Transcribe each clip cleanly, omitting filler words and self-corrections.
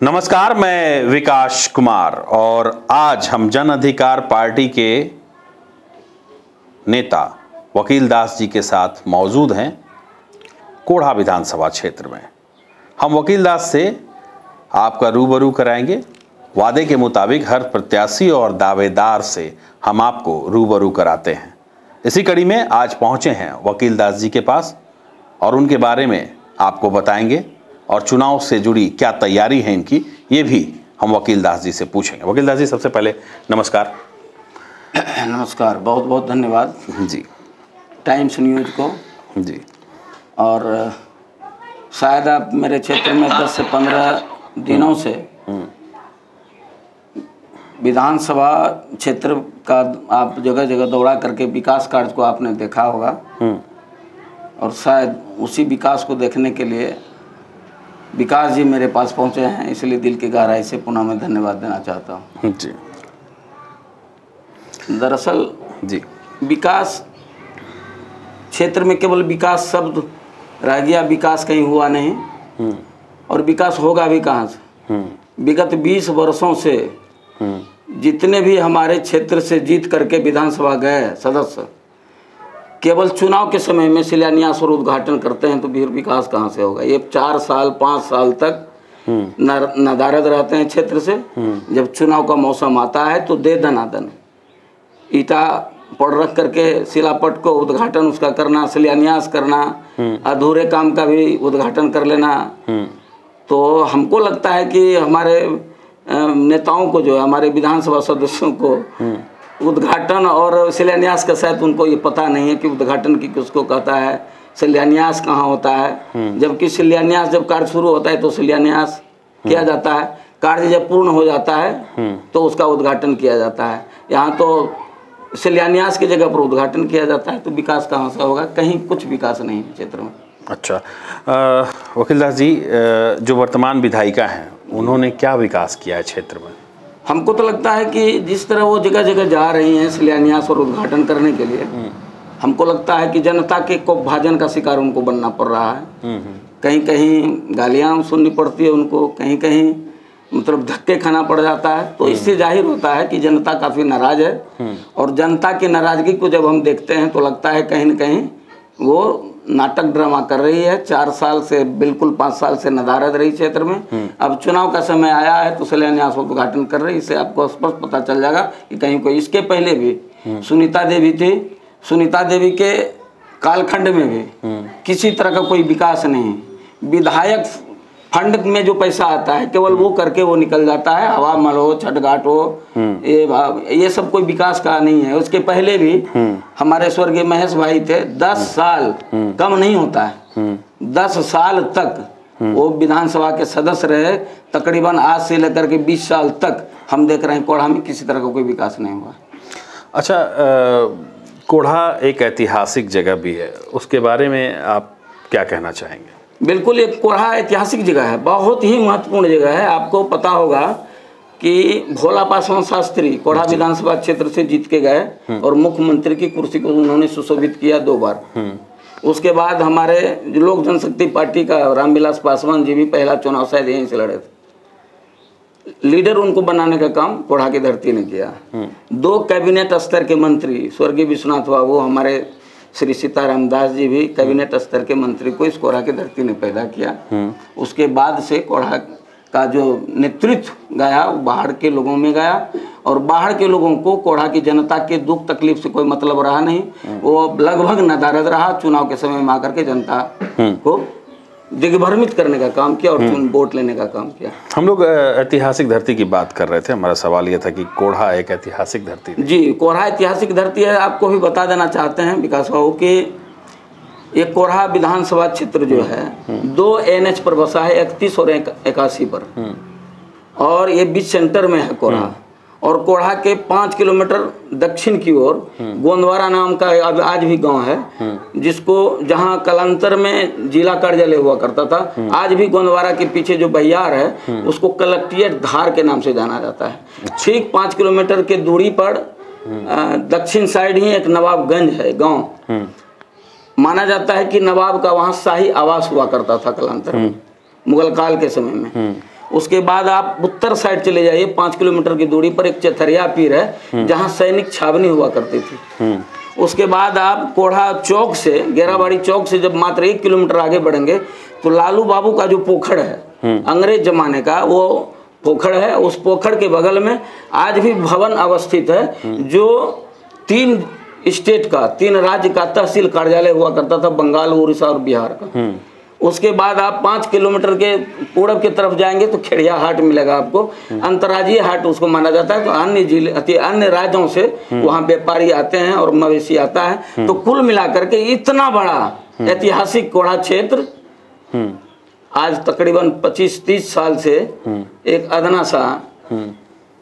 नमस्कार, मैं विकास कुमार और आज हम जन अधिकार पार्टी के नेता वकील दास जी के साथ मौजूद हैं कोढ़ा विधानसभा क्षेत्र में। हम वकील दास से आपका रूबरू कराएंगे। वादे के मुताबिक हर प्रत्याशी और दावेदार से हम आपको रूबरू कराते हैं। इसी कड़ी में आज पहुंचे हैं वकील दास जी के पास और उनके बारे में आपको बताएंगे और चुनाव से जुड़ी क्या तैयारी है इनकी, ये भी हम वकील दास जी से पूछेंगे। वकील दास जी, सबसे पहले नमस्कार। नमस्कार, बहुत बहुत धन्यवाद जी टाइम्स न्यूज़ को जी। और शायद आप मेरे क्षेत्र में 10 से 15 दिनों से विधानसभा क्षेत्र का आप जगह जगह दौड़ा करके विकास कार्य को आपने देखा होगा और शायद उसी विकास को देखने के लिए विकास जी मेरे पास पहुंचे हैं, इसलिए दिल की गहराई से पुनः मैं धन्यवाद देना चाहता हूं। जी। दरअसल जी, विकास क्षेत्र में केवल विकास शब्द रह गया, विकास कहीं हुआ नहीं और विकास होगा भी कहाँ से। विगत 20 वर्षों से जितने भी हमारे क्षेत्र से जीत करके विधानसभा गए सदस्य केवल चुनाव के समय में शिलान्यास और उद्घाटन करते हैं, तो फिर विकास कहाँ से होगा। ये 4 साल 5 साल तक नदारद रहते हैं क्षेत्र से। जब चुनाव का मौसम आता है तो दे दनादन ईटा पड़ रख करके शिलापट को उद्घाटन उसका करना, शिलान्यास करना, अधूरे काम का भी उद्घाटन कर लेना। तो हमको लगता है कि हमारे नेताओं को, जो है हमारे विधानसभा सदस्यों को, उद्घाटन और शिलान्यास का शायद उनको ये पता नहीं है कि उद्घाटन की किसको कहता है, शिलान्यास कहाँ होता है। जबकि शिलान्यास जब कार्य शुरू होता है तो शिलान्यास किया जाता है, कार्य जब पूर्ण हो जाता है तो उसका उद्घाटन किया जाता है। यहाँ तो शिलान्यास की जगह पर उद्घाटन किया जाता है, तो विकास कहाँ से होगा। कहीं कुछ विकास नहीं है क्षेत्र में। अच्छा, वकील दास जी, जो वर्तमान विधायिका हैं उन्होंने क्या विकास किया है क्षेत्र में? हमको तो लगता है कि जिस तरह वो जगह जगह जा रही हैं शिलान्यास और उद्घाटन करने के लिए, हमको लगता है कि जनता के कोपभाजन का शिकार उनको बनना पड़ रहा है। कहीं कहीं गालियाँ सुननी पड़ती है उनको, कहीं कहीं मतलब धक्के खाना पड़ जाता है। तो इससे जाहिर होता है कि जनता काफ़ी नाराज है और जनता की नाराज़गी को जब हम देखते हैं तो लगता है कहीं न कहीं वो नाटक ड्रामा कर रही है। 4 साल से, बिल्कुल 5 साल से नदारद रही क्षेत्र में। अब चुनाव का समय आया है तो शिलान्यास उद्घाटन कर रही है। इससे आपको स्पष्ट पता चल जाएगा कि कहीं कोई, इसके पहले भी सुनीता देवी थी, सुनीता देवी के कालखंड में भी किसी तरह का कोई विकास नहीं। विधायक फंड में जो पैसा आता है केवल वो करके वो निकल जाता है, हवा महल हो, छठघाट हो, ये सब कोई विकास का नहीं है। उसके पहले भी हमारे स्वर्गीय महेश भाई थे, 10 साल कम नहीं होता है, 10 साल तक वो विधानसभा के सदस्य रहे। तकरीबन आज से लेकर के 20 साल तक हम देख रहे हैं कोढ़ा में किसी तरह का कोई विकास नहीं हुआ। अच्छा, कोढ़ा एक ऐतिहासिक जगह भी है, उसके बारे में आप क्या कहना चाहेंगे? बिल्कुल, एक कोढ़ा ऐतिहासिक जगह है, बहुत ही महत्वपूर्ण जगह है। आपको पता होगा कि भोला पासवान शास्त्री कोढ़ा विधानसभा क्षेत्र से जीत के गए और मुख्यमंत्री की कुर्सी को उन्होंने सुशोभित किया 2 बार। उसके बाद हमारे लोक जनशक्ति पार्टी का रामविलास पासवान जी भी पहला चुनाव शायद यहीं से लड़े थे। लीडर उनको बनाने का काम कोढ़ा की धरती ने किया। 2 कैबिनेट स्तर के मंत्री, स्वर्गीय विश्वनाथ बाबू, हमारे श्री सीताराम दास जी भी कैबिनेट स्तर के मंत्री को इस कोढ़ा की धरती ने पैदा किया। उसके बाद से कोढ़ा का जो नेतृत्व गया वो बाहर के लोगों में गया और बाहर के लोगों को कोढ़ा की जनता के दुख तकलीफ से कोई मतलब रहा नहीं। वो लगभग नदारद रहा, चुनाव के समय में आकर के जनता को दिग्भ्रमित करने का काम किया और वोट लेने का काम किया। हम लोग ऐतिहासिक धरती की बात कर रहे थे। हमारा सवाल यह था कि कोढ़ा एक ऐतिहासिक धरती है। जी, कोढ़ा ऐतिहासिक धरती है। आपको भी बता देना चाहते हैं विकास बाबू कि ये कोढ़ा विधानसभा क्षेत्र जो है 2 NH पर बसा है, 31 और 81 पर, और ये बीच सेंटर में है कोढ़ा। और कोढ़ा के 5 किलोमीटर दक्षिण की ओर गोंदवारा नाम का आज भी गांव है, जिसको जहां कालांतर में जिला कार्यालय हुआ करता था, आज भी गोंदवारा के पीछे जो बहियार है उसको कलेक्ट्रेट धार के नाम से जाना जाता है। ठीक 5 किलोमीटर के दूरी पर दक्षिण साइड ही एक नवाबगंज है गांव। माना जाता है कि नवाब का वहाँ शाही आवास हुआ करता था कालांतर में, मुगल काल के समय में। उसके बाद आप उत्तर साइड चले जाइए, 5 किलोमीटर की दूरी पर एक चथरिया पीर है जहाँ सैनिक छावनी हुआ करती थी। उसके बाद आप कोढ़ा चौक से, गेराबाड़ी चौक से जब मात्र 1 किलोमीटर आगे बढ़ेंगे तो लालू बाबू का जो पोखर है अंग्रेज जमाने का, वो पोखर है। उस पोखर के बगल में आज भी भवन अवस्थित है जो 3 स्टेट का, 3 राज्य का तहसील कार्यालय हुआ करता था, बंगाल, उड़ीसा और बिहार का। उसके बाद आप 5 किलोमीटर के पूरब की तरफ जाएंगे तो खेड़िया हाट मिलेगा आपको, अंतर्राज्यीय हाट उसको माना जाता है। तो अन्य जिले, अन्य राज्यों से वहाँ व्यापारी आते हैं और मवेशी आता है। तो कुल मिलाकर के इतना बड़ा ऐतिहासिक कोढ़ा क्षेत्र आज तकरीबन 25-30 साल से एक अदना सा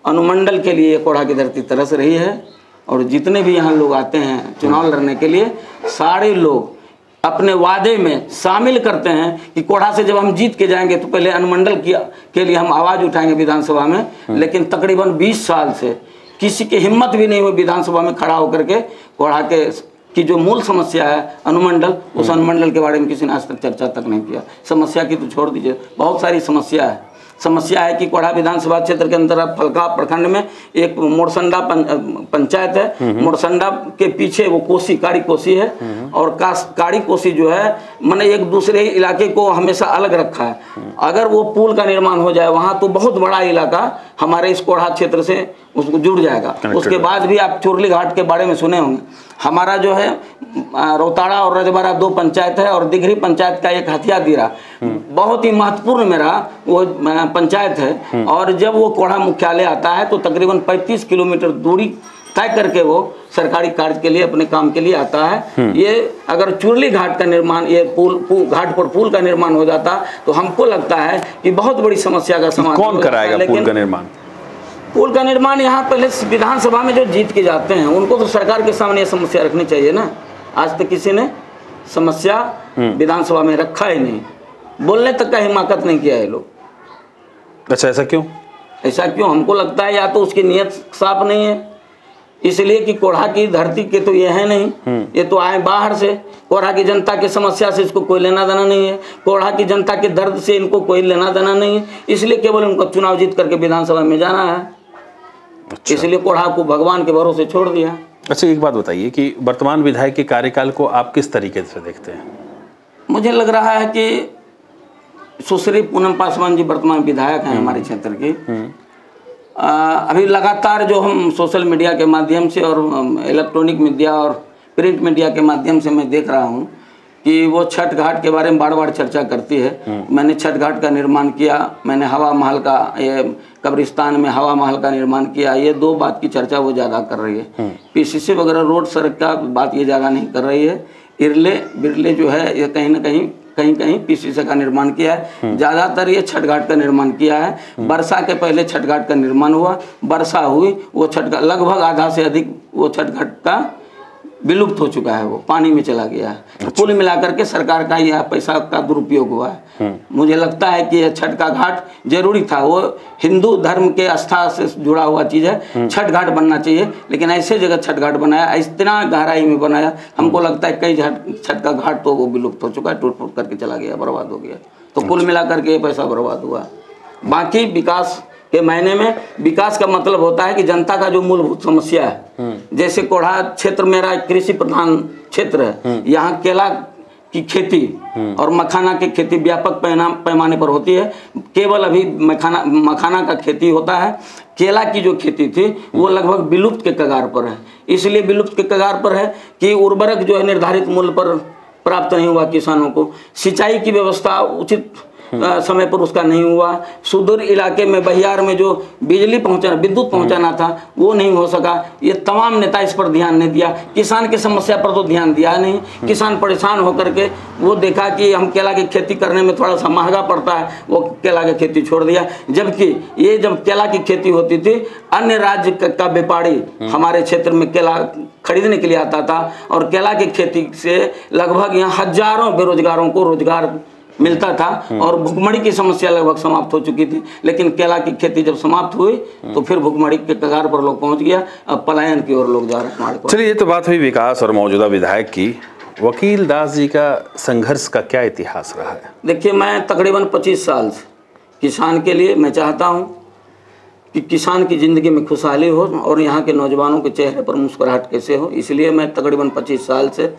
अनुमंडल के लिए कोढ़ा की धरती तरस रही है। और जितने भी यहाँ लोग आते हैं चुनाव लड़ने के लिए, सारे लोग अपने वादे में शामिल करते हैं कि कोढ़ा से जब हम जीत के जाएंगे तो पहले अनुमंडल के लिए हम आवाज़ उठाएंगे विधानसभा में। लेकिन तकरीबन 20 साल से किसी की हिम्मत भी नहीं हुई विधानसभा में खड़ा होकर के कोढ़ा की जो मूल समस्या है अनुमंडल, उस अनुमंडल के बारे में किसी ने आज तक चर्चा तक नहीं किया। समस्या की तो छोड़ दीजिए, बहुत सारी समस्या है। समस्या है कि कोढ़ा विधानसभा क्षेत्र के अंदर फलका प्रखंड में एक मोरसंडा पंचायत है। मोरसंडा के पीछे वो कोसी, काड़ी कोसी है, और काड़ी कोसी जो है मैंने एक दूसरे इलाके को हमेशा अलग रखा है। अगर वो पुल का निर्माण हो जाए वहाँ तो बहुत बड़ा इलाका हमारे इस कोढ़ा क्षेत्र से उसको जुड़ जाएगा। उसके बाद भी आप चुरली घाट के बारे में सुने होंगे। हमारा जो है रोताड़ा और रजबाड़ा 2 पंचायत है, और दिघरी पंचायत का एक हथिया दिरा बहुत ही महत्वपूर्ण मेरा वो पंचायत है। और जब वो कोढ़ा मुख्यालय आता है तो तकरीबन 35 किलोमीटर दूरी तय करके वो सरकारी कार्य के लिए, अपने काम के लिए आता है। ये अगर चुरली घाट का निर्माण, ये पुल घाट पर पुल का निर्माण हो जाता तो हमको लगता है कि बहुत बड़ी समस्या का समाधान। कौन कराएगा पुल का निर्माण? पुल का निर्माण यहाँ पहले विधानसभा में जो जीत के जाते हैं उनको तो सरकार के सामने ये समस्या रखनी चाहिए ना। आज तक किसी ने समस्या विधानसभा में रखा ही नहीं, बोलने तक का हिमाकत नहीं किया है लोग। अच्छा, ऐसा क्यों? ऐसा क्यों? हमको लगता है या तो उसकी नीयत साफ नहीं है, इसलिए कि कोढ़ा की धरती के तो ये है नहीं, ये तो आए बाहर से। कोढ़ा की जनता की समस्या से इसको कोई लेना देना नहीं है, कोढ़ा की जनता के दर्द से इनको कोई लेना देना नहीं है, इसलिए केवल उनको चुनाव जीत करके विधानसभा में जाना है। अच्छा। इसलिए कोढ़ा को भगवान के भरोसे छोड़ दिया। अच्छा, एक बात बताइए कि वर्तमान विधायक के कार्यकाल को आप किस तरीके से देखते हैं? मुझे लग रहा है कि सुश्री पूनम पासवान जी वर्तमान विधायक हैं हमारे क्षेत्र के। अभी लगातार जो हम सोशल मीडिया के माध्यम से और इलेक्ट्रॉनिक मीडिया और प्रिंट मीडिया के माध्यम से मैं देख रहा हूँ कि वो छठ घाट के बारे में बार बार चर्चा करती है। मैंने छठ घाट का निर्माण किया, मैंने हवा महल का, ये कब्रिस्तान में हवा महल का निर्माण किया। ये 2 बात की चर्चा वो ज़्यादा कर रही है। पीसीसी वगैरह रोड सड़क का बात ये ज़्यादा नहीं कर रही है। इरले बिरले जो है ये कहीं ना कहीं पीसीसी का निर्माण किया है। ज़्यादातर ये छठ घाट का निर्माण किया है। वर्षा के पहले छठ घाट का निर्माण हुआ, वर्षा हुई, वो छठ घाट लगभग आधा से अधिक वो छठ घाट का विलुप्त हो चुका है, वो पानी में चला गया है। अच्छा। कुल मिलाकर के सरकार का यह पैसा का दुरुपयोग हुआ है। मुझे लगता है कि यह छठ का घाट जरूरी था, वो हिंदू धर्म के आस्था से जुड़ा हुआ चीज़ है। छठ घाट बनना चाहिए, लेकिन ऐसे जगह छठ घाट बनाया, इतना गहराई में बनाया, हमको लगता है कई छठ का घाट तो वो विलुप्त हो चुका है, टूट फूट करके चला गया, बर्बाद हो गया। तो कुल मिलाकर के पैसा बर्बाद हुआ। बाकी विकास के मायने में, विकास का मतलब होता है कि जनता का जो मूलभूत समस्या है, जैसे कोढ़ा क्षेत्र मेरा कृषि प्रधान क्षेत्र है, यहाँ केला की खेती और मखाना की खेती व्यापक पैमाने पर होती है। केवल अभी मखाना का खेती होता है। केला की जो खेती थी वो लगभग विलुप्त के कगार पर है। इसलिए विलुप्त के कगार पर है कि उर्वरक जो है निर्धारित मूल्य पर प्राप्त नहीं हुआ किसानों को, सिंचाई की व्यवस्था उचित समय पर उसका नहीं हुआ, सुदूर इलाके में बहियार में जो बिजली पहुंचाना, विद्युत पहुंचाना था वो नहीं हो सका। ये तमाम नेता इस पर ध्यान नहीं दिया। किसान की समस्या पर तो ध्यान दिया नहीं। किसान परेशान होकर के वो देखा कि हम केला की खेती करने में थोड़ा सा महंगा पड़ता है, वो केला की खेती छोड़ दिया। जबकि ये जब केला की खेती होती थी, अन्य राज्य का व्यापारी हमारे क्षेत्र में केला खरीदने के लिए आता था, और केला की खेती से लगभग यहाँ हजारों बेरोजगारों को रोजगार मिलता था, और भुखमरी की समस्या लगभग समाप्त हो चुकी थी। लेकिन केला की खेती जब समाप्त हुई तो फिर भुखमरी के कगार पर लोग पहुंच गया, अब पलायन की ओर लोग जा रहे हैं। चलिए, ये तो बात हुई विकास और मौजूदा विधायक की। वकील दास जी का संघर्ष का क्या इतिहास रहा है? देखिए, मैं तकरीबन 25 साल से किसान के लिए मैं चाहता हूँ कि किसान की ज़िंदगी में खुशहाली हो और यहाँ के नौजवानों के चेहरे पर मुस्कुराहट कैसे हो। इसलिए मैं तकरीबन 25 साल से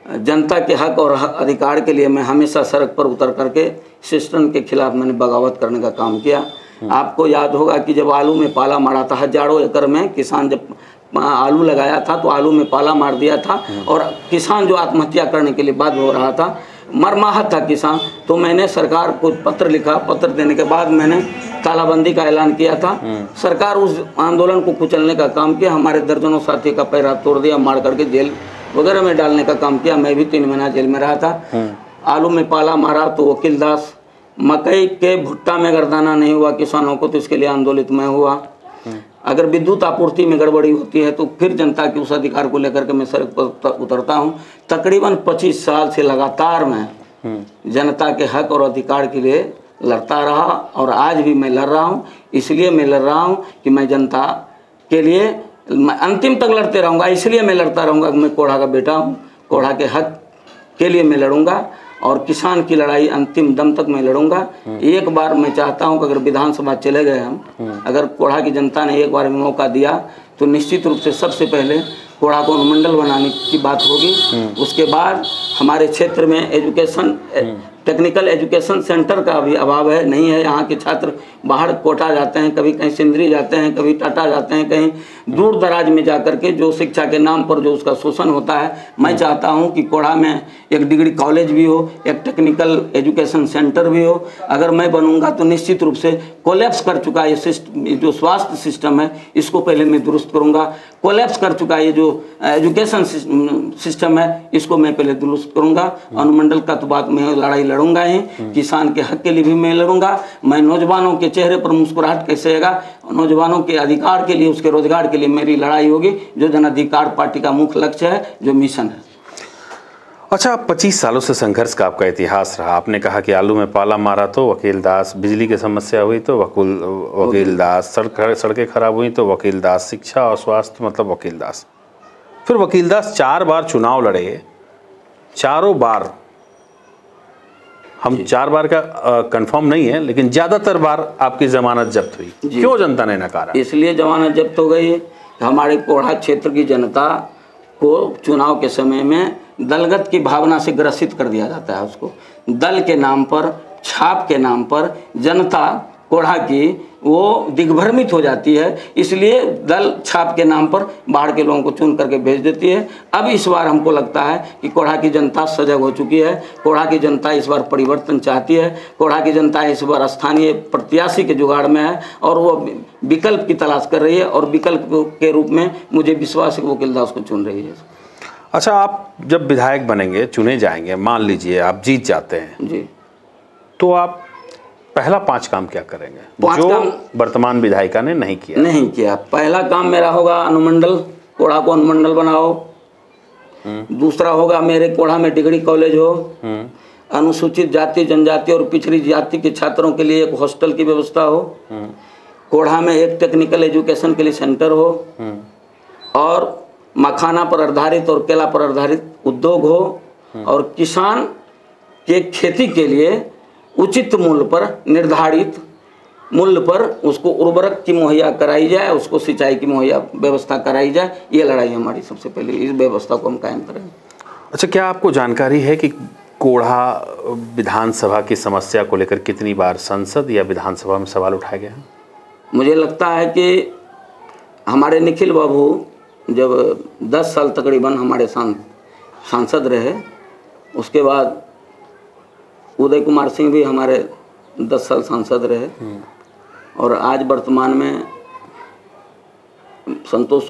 जनता के हक और अधिकार के लिए मैं हमेशा सड़क पर उतर करके सिस्टम के खिलाफ मैंने बगावत करने का काम किया। आपको याद होगा कि जब आलू में पाला मारा था, हजारों एकड़ में किसान जब आलू लगाया था तो आलू में पाला मार दिया था और किसान जो आत्महत्या करने के लिए बाध्य हो रहा था, मरमाहत था किसान। तो मैंने सरकार को पत्र लिखा। पत्र देने के बाद मैंने तालाबंदी का ऐलान किया था। सरकार उस आंदोलन को कुचलने का काम किया। हमारे दर्जनों साथी का पैर हाथ तोड़ दिया, मार करके जेल वगैरह में डालने का काम किया। मैं भी 3 महीना जेल में रहा था। आलू में पाला मारा तो वकील दास, मकई के भुट्टा में अगर दाना नहीं हुआ किसानों को तो इसके लिए आंदोलित मैं हुआ। अगर विद्युत आपूर्ति में गड़बड़ी होती है तो फिर जनता के उस अधिकार को लेकर के मैं सड़क पर उतरता हूँ। तकरीबन 25 साल से लगातार मैं जनता के हक और अधिकार के लिए लड़ता रहा और आज भी मैं लड़ रहा हूँ। इसलिए मैं लड़ रहा हूँ कि मैं जनता के लिए अंतिम तक लड़ते रहूँगा। इसलिए मैं लड़ता रहूँगा कि मैं कोढ़ा का बेटा हूँ। कोढ़ा के हक के लिए मैं लड़ूंगा और किसान की लड़ाई अंतिम दम तक मैं लड़ूंगा। एक बार मैं चाहता हूं कि अगर विधानसभा चले गए हम, अगर कोढ़ा की जनता ने एक बार मौका दिया तो निश्चित रूप से सबसे पहले कोढ़ा को अनुमंडल बनाने की बात होगी। उसके बाद हमारे क्षेत्र में एजुकेशन, टेक्निकल एजुकेशन सेंटर का भी अभाव है, नहीं है। यहाँ के छात्र बाहर कोटा जाते हैं, कभी कहीं सिंदरी जाते हैं, कभी टाटा जाते हैं, कहीं दूर दराज में जाकर के जो शिक्षा के नाम पर जो उसका शोषण होता है। मैं चाहता हूँ कि कोढ़ा में एक डिग्री कॉलेज भी हो, एक टेक्निकल एजुकेशन सेंटर भी हो। अगर मैं बनूंगा तो निश्चित रूप से कोलैप्स कर चुका ये सिस्टम, जो स्वास्थ्य सिस्टम है, इसको पहले मैं दुरुस्त करूँगा। कोलैप्स कर चुका ये जो एजुकेशन सिस्टम है, इसको मैं पहले दुरुस्त करूँगा। अनुमंडल का तो बात मैं लड़ाई लड़ूंगा ही, किसान के हक के लिए भी मैं लड़ूंगा। मैं नौजवानों के चेहरे पर मुस्कुराहट कैसे आएगा, नौजवानों के अधिकार के लिए, उसके रोजगार के लिए मेरी लड़ाई होगी, जो जन अधिकार पार्टी का मुख्य लक्ष्य है, जो मिशन है। अच्छा, 25 सालों से संघर्ष का आपका इतिहास रहा। आपने कहा कि आलू में पाला मारा तो वकील दास, बिजली की समस्या हुई तो वकील दास, सड़कें खराब हुई तो वकील दास, शिक्षा और स्वास्थ्य मतलब वकील दास। फिर वकील दास 4 बार चुनाव लड़े, चारों बार, हम 4 बार का कंफर्म नहीं है, लेकिन ज़्यादातर बार आपकी जमानत जब्त हुई। क्यों जनता ने नकारा? इसलिए जमानत जब्त हो गई। हमारे कोढ़ा क्षेत्र की जनता को चुनाव के समय में दलगत की भावना से ग्रसित कर दिया जाता है। उसको दल के नाम पर, छाप के नाम पर जनता कोढ़ा की वो दिग्भ्रमित हो जाती है। इसलिए दल छाप के नाम पर बाहर के लोगों को चुन करके भेज देती है। अब इस बार हमको लगता है कि कोढ़ा की जनता सजग हो चुकी है। कोढ़ा की जनता इस बार परिवर्तन चाहती है। कोढ़ा की जनता इस बार स्थानीय प्रत्याशी के जुगाड़ में है और वो विकल्प की तलाश कर रही है और विकल्प के रूप में मुझे विश्वास है कि वकील दास को चुन रही है। अच्छा, आप जब विधायक बनेंगे, चुने जाएंगे, मान लीजिए आप जीत जाते हैं जी, तो आप पहला 5 काम क्या करेंगे जो वर्तमान विधायिका ने नहीं किया? पहला काम मेरा होगा अनुमंडल, कोढ़ा को अनुमंडल बनाओ। दूसरा होगा मेरे कोढ़ा में डिग्री कॉलेज हो। अनुसूचित जाति, जनजाति और पिछड़ी जाति के छात्रों के लिए एक हॉस्टल की व्यवस्था हो। कोढ़ा में एक टेक्निकल एजुकेशन के लिए सेंटर हो और मखाना पर आधारित और केला पर आधारित उद्योग हो और किसान के खेती के लिए उचित मूल्य पर, निर्धारित मूल्य पर उसको उर्वरक की मुहैया कराई जाए, उसको सिंचाई की मुहैया व्यवस्था कराई जाए। ये लड़ाई हमारी सबसे पहले, इस व्यवस्था को हम कायम करेंगे। अच्छा, क्या आपको जानकारी है कि कोढ़ा विधानसभा की समस्या को लेकर कितनी बार संसद या विधानसभा में सवाल उठाए गए हैं? मुझे लगता है कि हमारे निखिल बाबू जब 10 साल तकरीबन हमारे सांसद रहे, उसके बाद उदय कुमार सिंह भी हमारे 10 साल सांसद रहे और आज वर्तमान में संतोष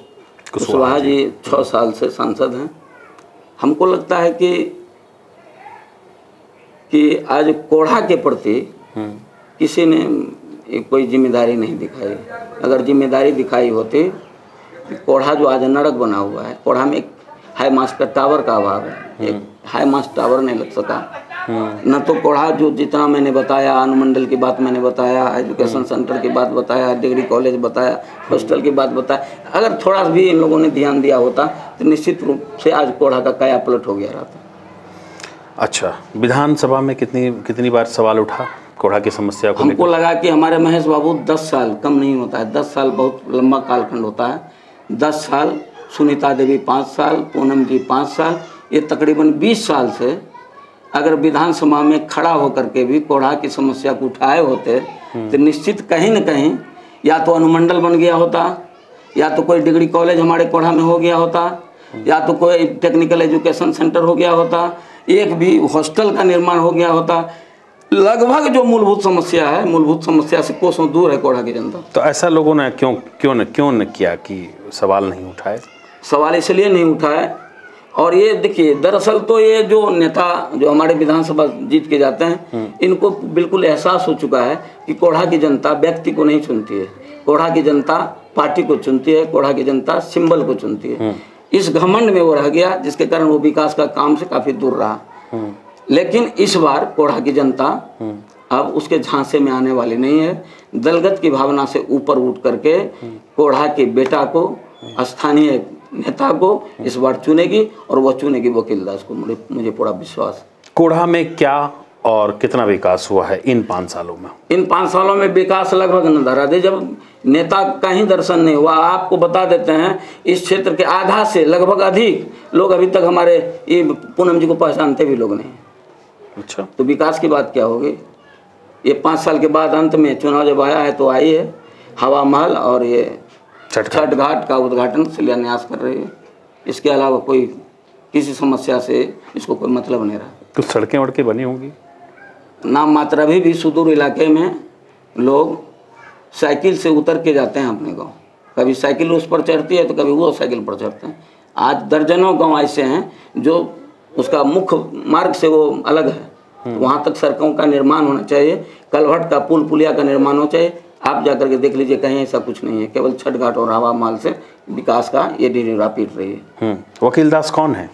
कुशवाहा जी 6 साल से सांसद हैं। हमको लगता है कि आज कोढ़ा के प्रति किसी ने कोई जिम्मेदारी नहीं दिखाई। अगर जिम्मेदारी दिखाई होती, कोढ़ा जो आज नरक बना हुआ है, कोढ़ा में एक हाई मास्ट टावर का अभाव है। एक हाई मास्ट टावर नहीं लग सका। न तो कोढ़ा जो जितना मैंने बताया, अनुमंडल की बात मैंने बताया, एजुकेशन सेंटर की बात बताया, डिग्री कॉलेज बताया, हॉस्टल की बात बताया, अगर थोड़ा भी इन लोगों ने ध्यान दिया होता तो निश्चित रूप से आज कोढ़ा का काया पलट हो गया रहता। अच्छा, विधानसभा में कितनी बार सवाल उठा कोढ़ा की समस्या को? हमको लगा कि हमारे महेश बाबू 10 साल कम नहीं होता है, 10 साल बहुत लंबा कालखंड होता है। 10 साल, सुनीता देवी 5 साल, पूनम जी 5 साल, ये तकरीबन 20 साल से अगर विधानसभा में खड़ा होकर के भी कोढ़ा की समस्या को उठाए होते तो निश्चित कहीं न कहीं या तो अनुमंडल बन गया होता, या तो कोई डिग्री कॉलेज हमारे कोढ़ा में हो गया होता, या तो कोई टेक्निकल एजुकेशन सेंटर हो गया होता, एक भी हॉस्टल का निर्माण हो गया होता। लगभग जो मूलभूत समस्या है, मूलभूत समस्या से कोसों दूर है कोढ़ा की जनता। तो ऐसा लोगों ने क्यों न किया कि सवाल नहीं उठाए? सवाल इसलिए नहीं उठाए, और ये देखिए दरअसल तो ये जो नेता जो हमारे विधानसभा जीत के जाते हैं, इनको बिल्कुल एहसास हो चुका है कि कोढ़ा की जनता व्यक्ति को नहीं चुनती है, कोढ़ा की जनता पार्टी को चुनती है, कोढ़ा की जनता सिंबल को चुनती है। इस घमंड में वो रह गया, जिसके कारण वो विकास का काम से काफी दूर रहा। लेकिन इस बार कोढ़ा की जनता अब उसके झांसे में आने वाली नहीं है। दलगत की भावना से ऊपर उठ करके कोढ़ा के बेटा को, स्थानीय नेता को इस बार चुनेगी, और वो चुनेगी वकील दास को, मुझे पूरा विश्वास है। कोढ़ा में क्या और कितना विकास हुआ है इन 5 सालों में? इन 5 सालों में विकास लगभग नजर आते, जब नेता का ही दर्शन नहीं हुआ। आपको बता देते हैं, इस क्षेत्र के आधा से लगभग अधिक लोग अभी तक हमारे ये पूनम जी को पहचानते भी लोग नहीं। अच्छा, तो विकास की बात क्या होगी? ये 5 साल के बाद अंत में चुनाव जब आया है तो आई है हवा महल और ये छठ घाट का उद्घाटन शिलान्यास कर रही है। इसके अलावा कोई किसी समस्या से इसको कोई मतलब नहीं रहा। कुछ सड़कें वड़कें बनी होंगी? नाम मात्र अभी भी सुदूर इलाके में लोग साइकिल से उतर के जाते हैं अपने गाँव, कभी साइकिल उस पर चढ़ती है तो कभी वो साइकिल पर चढ़ते हैं। आज दर्जनों गाँव ऐसे हैं जो उसका मुख्य मार्ग से वो अलग है, वहाँ तक सड़कों का निर्माण होना चाहिए, कलभट का पुल पुलिया का निर्माण होना चाहिए। आप जाकर के देख लीजिए, कहीं ऐसा कुछ नहीं है, केवल छठ घाट और हवा महल से विकास का ये ढिढोरा पीट रही है। वकील दास कौन है?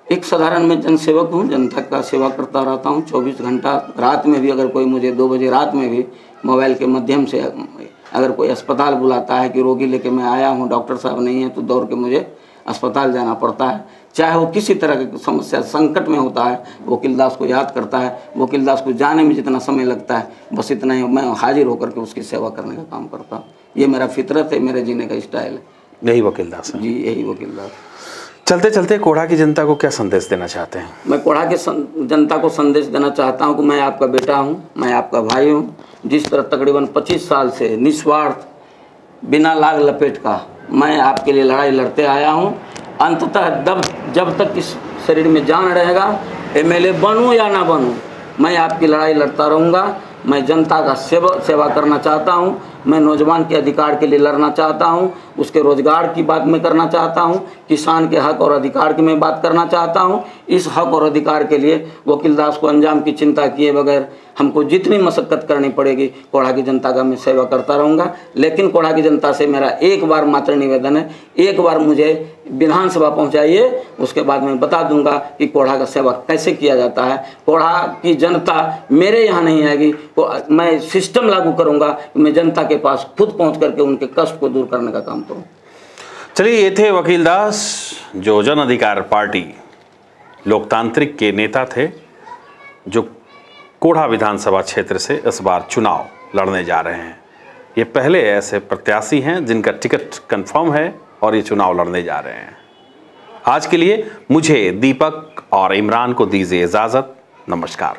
एक साधारण मैं जनसेवक हूँ, जनता का सेवा करता रहता हूँ 24 घंटा। रात में भी अगर कोई मुझे 2 बजे रात में भी मोबाइल के माध्यम से अगर कोई अस्पताल बुलाता है कि रोगी लेके मैं आया हूँ, डॉक्टर साहब नहीं है, तो दौड़ के मुझे अस्पताल जाना पड़ता है। चाहे वो किसी तरह की समस्या संकट में होता है, वकील दास को याद करता है। वकील दास को जाने में जितना समय लगता है, बस इतना ही मैं हाजिर होकर के उसकी सेवा करने का काम करता हूँ। ये मेरा फितरत है, मेरे जीने का स्टाइल है। यही वकील दास है? जी, यही वकील दास। चलते चलते कोढ़ा की जनता को क्या संदेश देना चाहते हैं? मैं कोढ़ा की जनता को संदेश देना चाहता हूँ कि मैं आपका बेटा हूँ, मैं आपका भाई हूँ। जिस तरह तकरीबन 25 साल से निस्वार्थ बिना लाग लपेट का मैं आपके लिए लड़ाई लड़ते आया हूँ, अंततः जब तक इस शरीर में जान रहेगा, एमएलए बनूं या ना बनूं, मैं आपकी लड़ाई लड़ता रहूँगा। मैं जनता का सेवा करना चाहता हूँ। मैं नौजवान के अधिकार के लिए लड़ना चाहता हूँ, उसके रोजगार की बात मैं करना चाहता हूँ, किसान के हक और अधिकार की मैं बात करना चाहता हूँ। इस हक और अधिकार के लिए वकील दास को अंजाम की चिंता किए बगैर हमको जितनी मशक्कत करनी पड़ेगी, कोढ़ा की जनता का मैं सेवा करता रहूँगा। लेकिन कोढ़ा की जनता से मेरा एक बार मात्र निवेदन है, एक बार मुझे विधानसभा पहुँचाइए, उसके बाद मैं बता दूंगा कि कोढ़ा का सेवा कैसे किया जाता है। कोढ़ा की जनता मेरे यहाँ नहीं आएगी, मैं सिस्टम लागू करूँगा, मैं जनता के पास खुद पहुँच करके उनके कष्ट को दूर करने का काम करूँ। चलिए, ये थे वकील दास, जो जन अधिकार पार्टी लोकतांत्रिक के नेता थे, जो कोढ़ा विधानसभा क्षेत्र से इस बार चुनाव लड़ने जा रहे हैं। ये पहले ऐसे प्रत्याशी हैं जिनका टिकट कंफर्म है और ये चुनाव लड़ने जा रहे हैं। आज के लिए मुझे, दीपक और इमरान को दीजिए इजाज़त। नमस्कार।